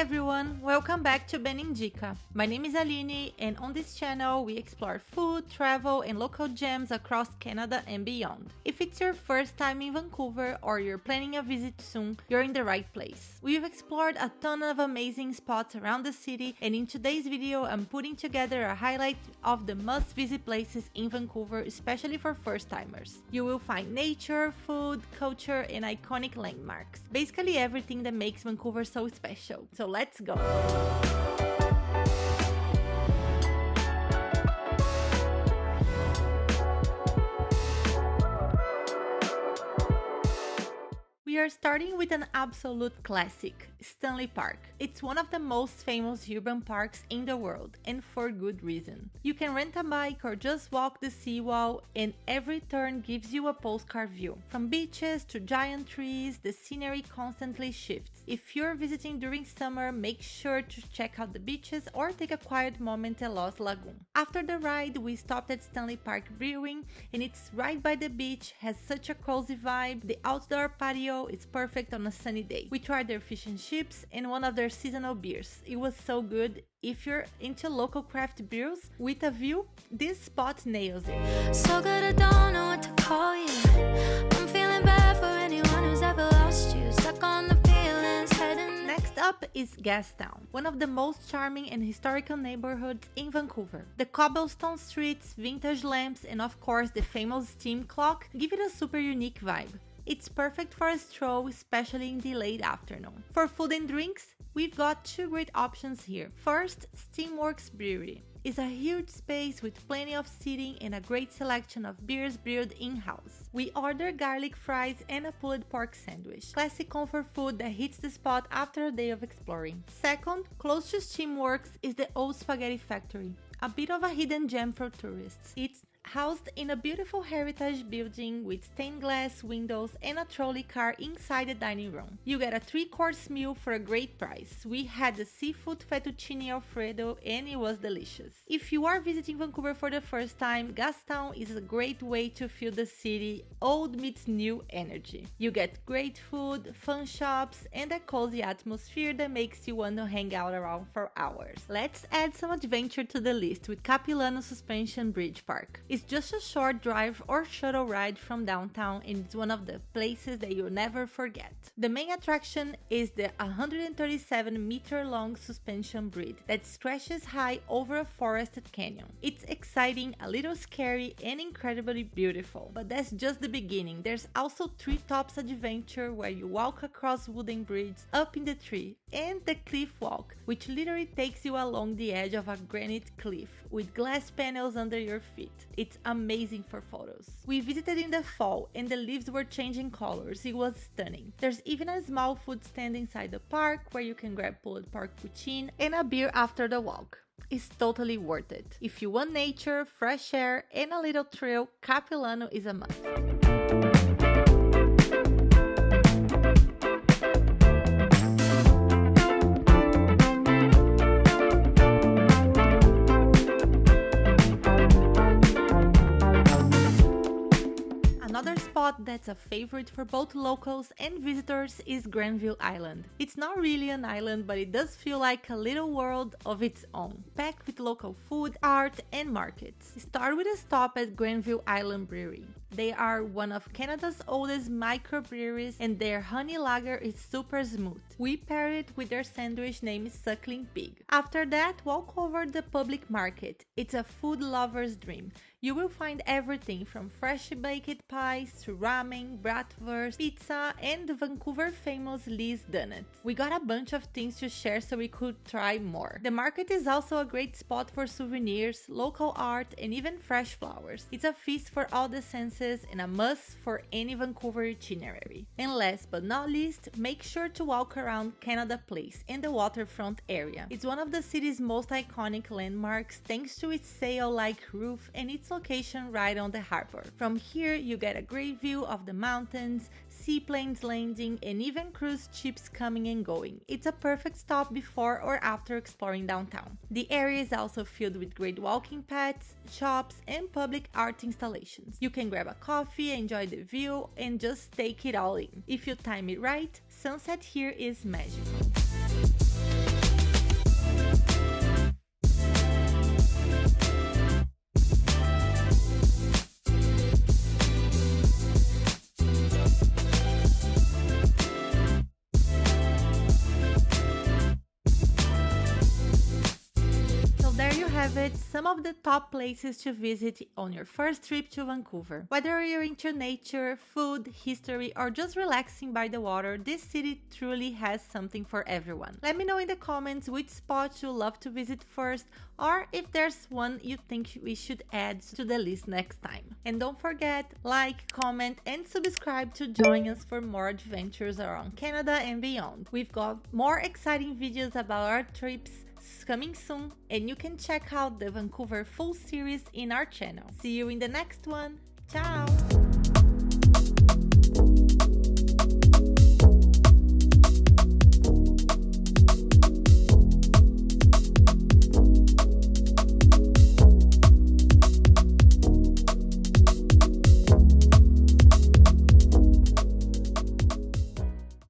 everyone, welcome back to Ben Indica. My name is Aline and on this channel we explore food, travel and local gems across Canada and beyond. If it's your first time in Vancouver or you're planning a visit soon, you're in the right place. We've explored a ton of amazing spots around the city, and in today's video I'm putting together a highlight of the must-visit places in Vancouver, especially for first-timers. You will find nature, food, culture and iconic landmarks. Basically everything that makes Vancouver so special. So let's go! We are starting with an absolute classic, Stanley Park. It's one of the most famous urban parks in the world, and for good reason. You can rent a bike or just walk the seawall, and every turn gives you a postcard view. From beaches to giant trees, the scenery constantly shifts. If you're visiting during summer, make sure to check out the beaches or take a quiet moment at Lost Lagoon. After the ride, we stopped at Stanley Park Brewing, and it's right by the beach, has such a cozy vibe. The outdoor patio is perfect on a sunny day. We tried their fish and chips and one of their seasonal beers. It was so good. If you're into local craft brews with a view, this spot nails it. So good I don't know what to call you. I'm feeling bad for anyone who's ever lost you. Stuck on the feelings heading. Next up is Gastown, one of the most charming and historical neighborhoods in Vancouver. The cobblestone streets, vintage lamps and of course the famous steam clock give it a super unique vibe. It's perfect for a stroll, especially in the late afternoon. For food and drinks, we've got two great options here. First, Steamworks Brewery is a huge space with plenty of seating and a great selection of beers brewed in-house. We ordered garlic fries and a pulled pork sandwich. Classic comfort food that hits the spot after a day of exploring. Second, close to Steamworks is the Old Spaghetti Factory, a bit of a hidden gem for tourists. It's housed in a beautiful heritage building with stained glass windows and a trolley car inside the dining room. You get a 3-course meal for a great price. We had the seafood fettuccine alfredo and it was delicious. If you are visiting Vancouver for the first time, Gastown is a great way to feel the city, old meets new energy. You get great food, fun shops and a cozy atmosphere that makes you want to hang out around for hours. Let's add some adventure to the list with Capilano Suspension Bridge Park. It's just a short drive or shuttle ride from downtown and it's one of the places that you'll never forget. The main attraction is the 137-meter long suspension bridge that stretches high over a forested canyon. It's exciting, a little scary and incredibly beautiful. But that's just the beginning. There's also Treetops Adventure where you walk across wooden bridges up in the tree, and the Cliff Walk, which literally takes you along the edge of a granite cliff with glass panels under your feet. It's amazing for photos. We visited in the fall and the leaves were changing colors. It was stunning. There's even a small food stand inside the park where you can grab pulled pork poutine and a beer after the walk. It's totally worth it. If you want nature, fresh air and a little thrill, Capilano is a must. Another spot that's a favorite for both locals and visitors is Granville Island. It's not really an island, but it does feel like a little world of its own, packed with local food, art and markets. Start with a stop at Granville Island Brewery. They are one of Canada's oldest microbreweries and their honey lager is super smooth. We paired it with their sandwich named Suckling Pig. After that, walk over the public market. It's a food lover's dream. You will find everything from fresh baked pies to ramen, bratwurst, pizza, and the Vancouver famous Lee's Donuts. We got a bunch of things to share so we could try more. The market is also a great spot for souvenirs, local art, and even fresh flowers. It's a feast for all the senses and a must for any Vancouver itinerary. And last but not least, make sure to walk around Canada Place in the waterfront area. It's one of the city's most iconic landmarks thanks to its sail-like roof and its location right on the harbor. From here, you get a great view of the mountains, seaplanes landing, and even cruise ships coming and going. It's a perfect stop before or after exploring downtown. The area is also filled with great walking paths, shops, and public art installations. You can grab a coffee, enjoy the view, and just take it all in. If you time it right, sunset here is magical. have it, some of the top places to visit on your first trip to Vancouver. Whether you're into nature, food, history, or just relaxing by the water, this city truly has something for everyone. Let me know in the comments which spots you'd love to visit first, or if there's one you think we should add to the list next time. And don't forget, like, comment, and subscribe to join us for more adventures around Canada and beyond. We've got more exciting videos about our trips coming soon, and you can check out the Vancouver full series in our channel. See you in the next one. Ciao!